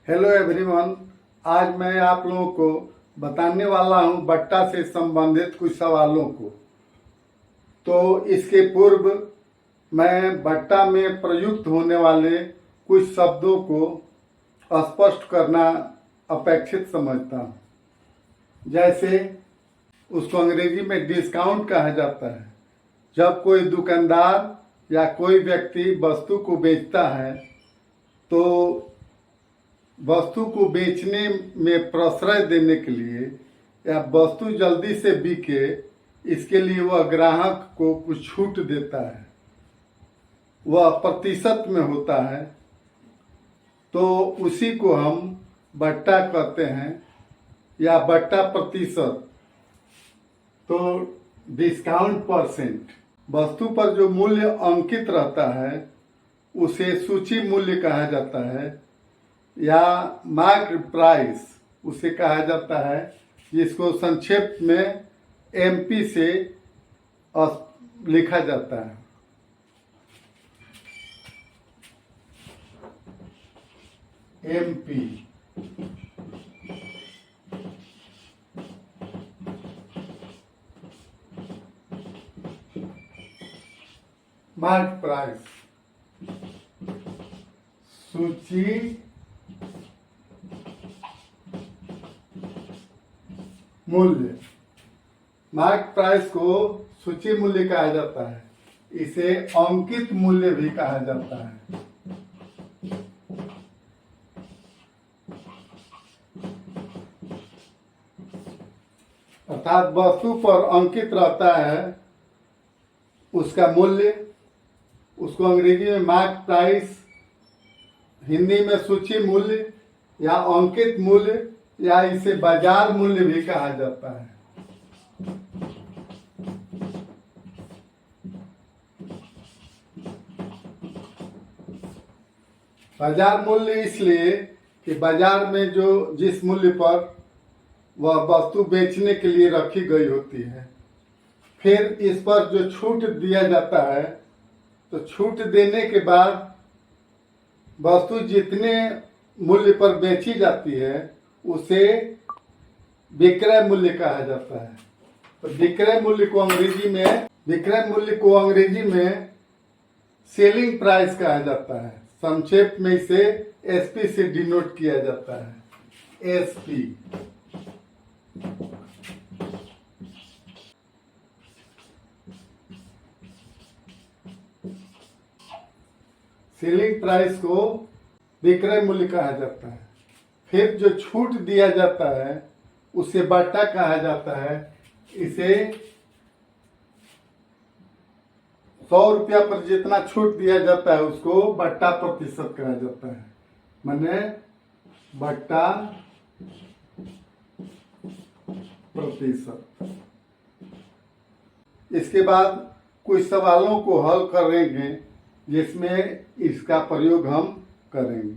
Hello everyone. आज मैं आप लोगों को बताने वाला हूं बट्टा से संबंधित कुछ सवालों को। तो इसके पूर्व मैं बट्टा में प्रयुक्त होने वाले कुछ शब्दों को स्पष्ट करना अपेक्षित समझता हूं। जैसे उसको अंग्रेजी में डिस्काउंट कहा जाता है। जब कोई दुकानदार या कोई व्यक्ति वस्तु को बेचता है तो वस्तु को बेचने में प्रश्रय देने के लिए या वस्तु जल्दी से बिके इसके लिए वह ग्राहक को कुछ छूट देता है। वह प्रतिशत में होता है, तो उसी को हम बट्टा कहते हैं या बट्टा प्रतिशत। तो डिस्काउंट परसेंट, वस्तु पर जो मूल्य अंकित रहता है उसे सूची मूल्य कहा जाता है या मार्क प्राइस उसे कहा जाता है, जिसको संक्षेप में एमपी से लिखा जाता है। एमपी मार्क प्राइस, सूची मूल्य। मार्क प्राइस को सूची मूल्य कहा जाता है। इसे अंकित मूल्य भी कहा जाता है। अर्थात वस्तु पर अंकित रहता है उसका मूल्य, उसको अंग्रेजी में मार्क प्राइस, हिंदी में सूची मूल्य या अंकित मूल्य या इसे बाजार मूल्य भी कहा जाता है। बाजार मूल्य इसलिए कि बाजार में जो जिस मूल्य पर वह वस्तु बेचने के लिए रखी गई होती है, फिर इस पर जो छूट दिया जाता है, तो छूट देने के बाद वस्तु जितने मूल्य पर बेची जाती है उसे विक्रय मूल्य कहा जाता है। तो विक्रय मूल्य को अंग्रेजी में सेलिंग प्राइस कहा जाता है। संक्षेप में इसे एसपी से डिनोट किया जाता है। एसपी सेलिंग प्राइस को विक्रय मूल्य कहा जाता है। फिर जो छूट दिया जाता है उसे बट्टा कहा जाता है। इसे 100 रुपया पर जितना छूट दिया जाता है उसको बट्टा प्रतिशत कहा जाता है। माने बट्टा प्रतिशत। इसके बाद कुछ सवालों को हल करेंगे जिसमें इसका प्रयोग हम करेंगे।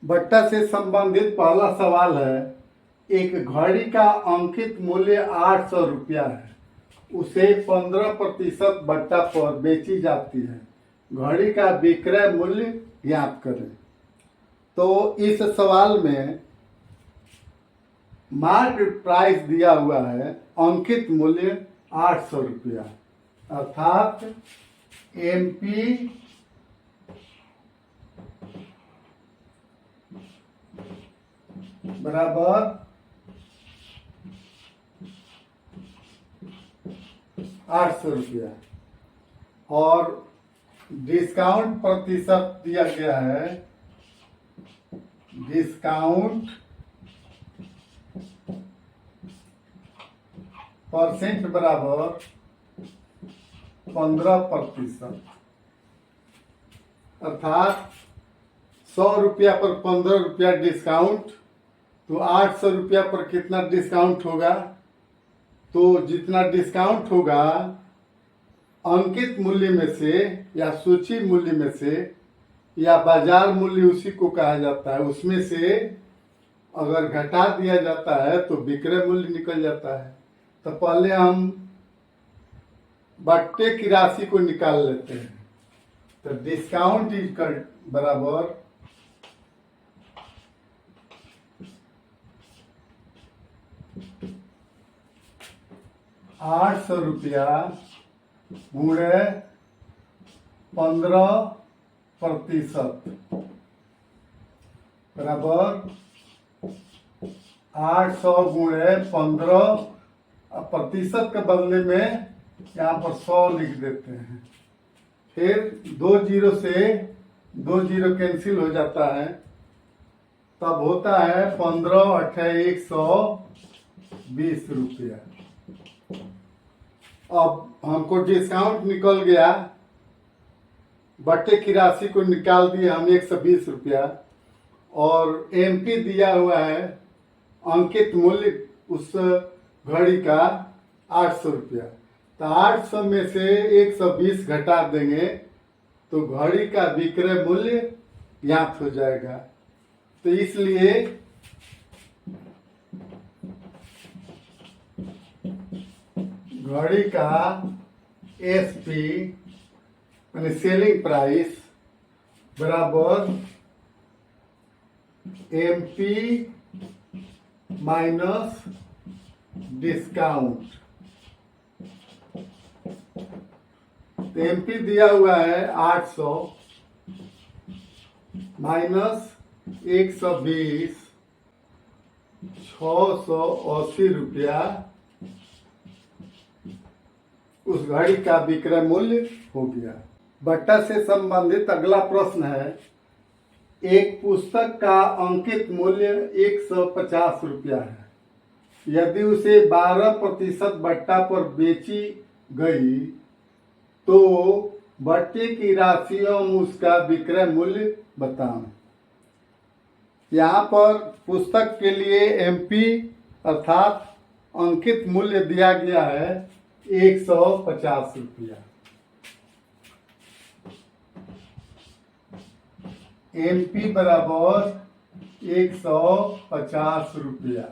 बट्टा से संबंधित पहला सवाल है, एक घड़ी का अंकित मूल्य 800 रुपया है, उसे 15% बट्टा पर बेची जाती है, घड़ी का विक्रय मूल्य ज्ञात करें। तो इस सवाल में मार्क प्राइस दिया हुआ है, अंकित मूल्य 800 रुपया, अर्थात एमपी बराबर 800 रुपया और डिस्काउंट प्रतिशत दिया गया है, डिस्काउंट परसेंट बराबर 15%, अर्थात 100 रुपया पर 15 रुपया डिस्काउंट, तो 800 रुपया पर कितना डिस्काउंट होगा? तो जितना डिस्काउंट होगा अंकित मूल्य में से या सूची मूल्य में से या बाजार मूल्य उसी को कहा जाता है, उसमें से अगर घटा दिया जाता है तो विक्रय मूल्य निकल जाता है। तो पहले हम बट्टे की राशि को निकाल लेते हैं। तो डिस्काउंट इज बराबर 800 रुपया गुणे 15% बराबर 800 गुणे 15% के बदले में यहाँ पर 100 लिख देते हैं। फिर 2 जीरो से 2 जीरो कैंसिल हो जाता है, तब होता है 15 अट्ठाईस 120 रुपया। अब हमको डिस्काउंट निकल गया, बट्टे की राशि को निकाल दिए हम 120 रुपया, और एमपी दिया हुआ है अंकित मूल्य उस घड़ी का 800 रुपया। तो 800 में से 120 घटा देंगे तो घड़ी का विक्रय मूल्य ज्ञात हो जाएगा। तो इसलिए घड़ी का एसपी यानी सेलिंग प्राइस बराबर एमपी माइनस डिस्काउंट। एमपी दिया हुआ है 800 माइनस 120 680 रुपया उस घड़ी का विक्रय मूल्य हो गया। बट्टा से संबंधित अगला प्रश्न है, एक पुस्तक का अंकित मूल्य 150 रुपया है। यदि उसे 12% बट्टा पर बेची गई तो बट्टे की राशि एवं उसका विक्रय मूल्य बताएं। यहाँ पर पुस्तक के लिए एमपी अर्थात अंकित मूल्य दिया गया है 150 रुपया। एमपी बराबर 150 रुपया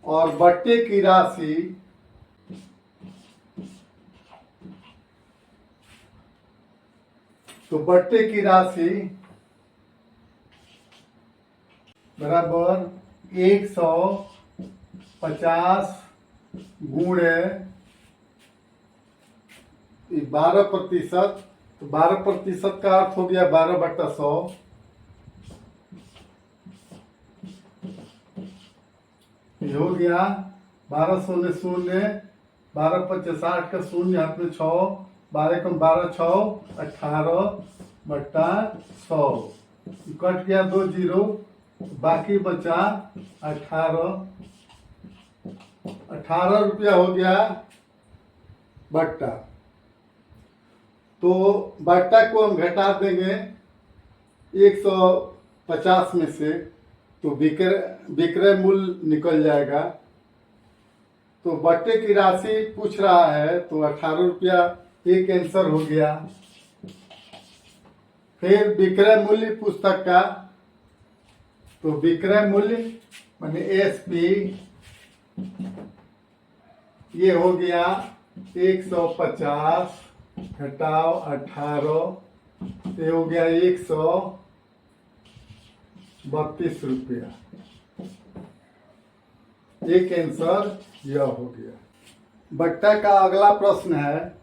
और बट्टे की राशि तो बट्टे की राशि बराबर 150 गुणे 12%। तो 12% का अर्थ हो गया 12/100। ये हो गया 12 शून्य शून्य 12×5 का शून्य हाथ में 6 12 कम 12 6 18/100 कट गया 2 जीरो बाकी बचा 18 रुपया हो गया बट्टा। तो बट्टा को हम घटा देंगे 150 में से तो विक्रय मूल्य निकल जाएगा। तो बट्टे की राशि पूछ रहा है तो 18 रुपया एक आंसर हो गया। फिर विक्रय मूल्य पुस्तक का तो विक्रय मूल्य माने एसपी ये हो गया 150 घटाओ 18 ये हो गया 132 रुपया। एक आंसर यह हो गया। बट्टा का अगला प्रश्न है,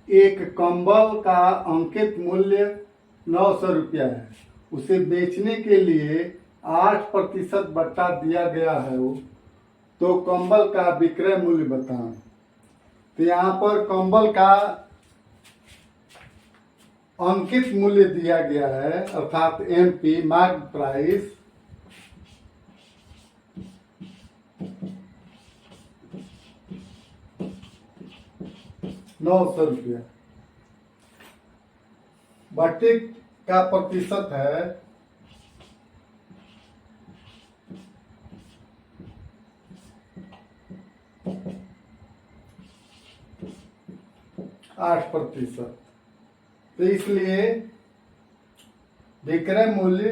एक कंबल का अंकित मूल्य 900 रुपया है, उसे बेचने के लिए 8% बट्टा दिया गया है तो कंबल का विक्रय मूल्य बताएं। तो यहाँ पर कंबल का अंकित मूल्य दिया गया है अर्थात एमपी मार्क प्राइस ₹900। बट्टे का प्रतिशत है 8%। तो इसलिए विक्रय मूल्य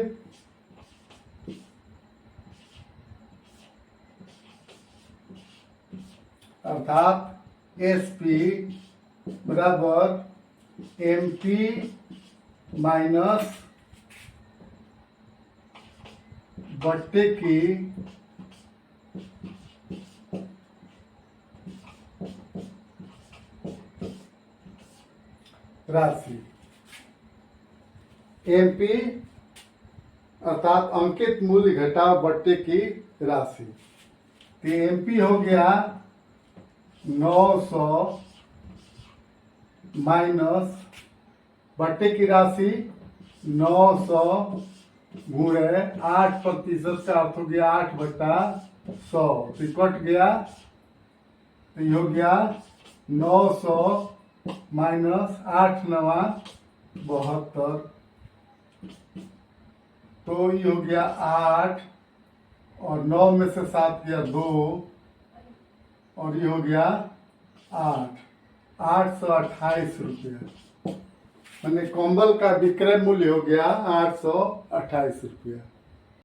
अर्थात एसपी बराबर एमपी माइनस बट्टे की राशि। एमपी अर्थात अंकित मूल्य घटाव बट्टे की राशि। तो एमपी हो गया 900 माइनस बट्टे की राशि 900 गुणे 8% का अर्थ हो गया 8/100, तो कट गया, तो ये हो गया 900 माइनस 8 9 72, तो ये हो गया 8 और 9 में से 7 गया 2 और ये हो गया 828 रुपया। मैंने कंबल का विक्रय मूल्य हो गया 828 रुपया।